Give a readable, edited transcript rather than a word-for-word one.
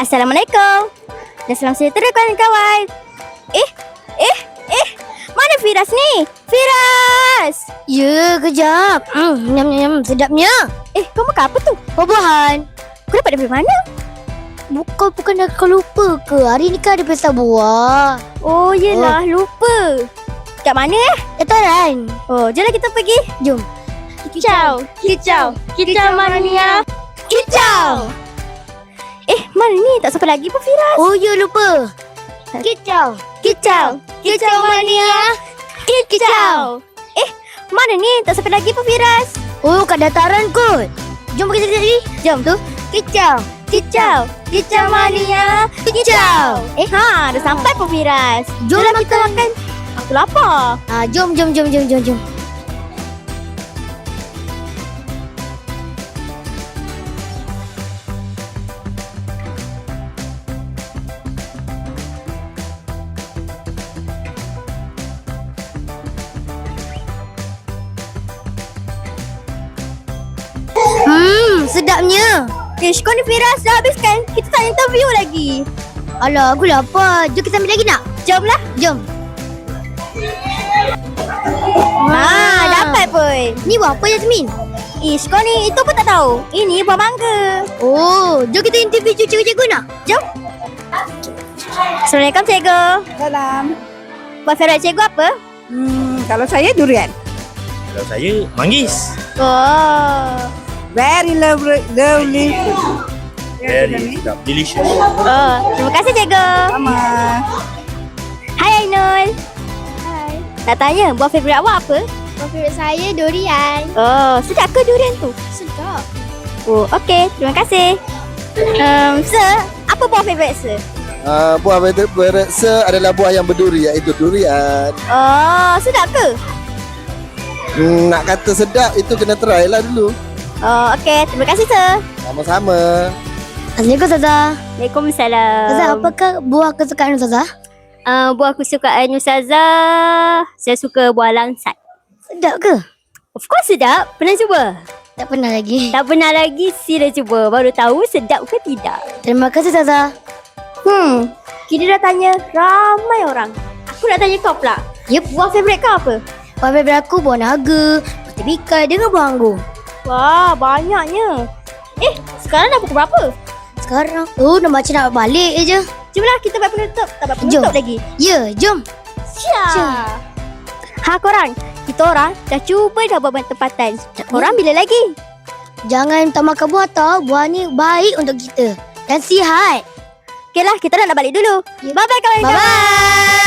Assalamualaikum. Dan selamat sejahtera kawan-kawan. Mana Firas ni? Firas! Ya, kejap. Nyam, sedapnya. Kau makan apa tu? Buah-buahan. Kau dapat dari mana? Bukan kau lupa ke? Hari ni kan ada pesta buah. Oh, yelah, lupa. Kat mana Dataran. Oh, jomlah kita pergi. Jom. Kicau mania. Kicau. Mana ni? Tak sampai lagi pun Firas. Oh, ya lupa. Kicau. Kicau mania. Kicau. Mana ni? Tak sampai lagi pun Firas. Oh, kat dataran kot. Jom pergi sekejap lagi. Jom tu. Kicau mania. Kicau. Dah sampai pun Firas. Jomlah kita makan. Aku lapar. Jom. Sedapnya. Kau ni Firas dah habis kan? Kita tak interview lagi. Alah, aku lapar. Jom kita ambil lagi nak? Jomlah. Jom. Dapat pun. Ni buah apa, Yasmin? Kau ni itu pun tak tahu. Ini buah mangga. Oh, jom kita interview cikgu-cikgu nak? Jom. Assalamualaikum cikgu. Salam. Buah favorit cikgu apa? Kalau saya durian. Kalau saya, manggis. Oh. Very lovely. Very sedap, delicious. Oh, terima kasih cikgu. Sama. Hai Ainul. Hai. Nak tanya buah favorit awak apa? Favorit saya durian. Oh, sedap ke durian tu? Sedap. Oh, okey. Terima kasih. Sir, apa buah favorit sir? Buah favorit saya adalah buah yang berduri, iaitu durian. Oh, sedap ke? Nak kata sedap, itu kena try lah dulu. Oh, okey. Terima kasih sir. Sama-sama. Assalamualaikum Ustazah. Waalaikumsalam. Ustazah, apakah buah kesukaan Ustazah? Buah kesukaan Ustazah, saya suka buah langsat. Sedap ke? Of course sedap. Pernah cuba? Tak pernah lagi. Tak pernah lagi, sila cuba. Baru tahu sedap ke tidak. Terima kasih Ustazah. Kita dah tanya ramai orang. Aku nak tanya kau pula. Yep. Buah favourite kau apa? Buah favorit aku buah naga, putih bingkai dengan buah anggur. Wah, banyaknya. Sekarang dah pukul berapa? Sekarang, nak macam nak balik je. Jomlah kita buat penutup. Tak buat penutup lagi. Ya, jom. Korang. Kita orang dah cuba dah buat tempatan. Korang bila lagi? Jangan tak makan buah tau. Buah ni baik untuk kita dan sihat. Okeylah, kita dah nak balik dulu. Bye-bye kawan-kawan. Bye-bye.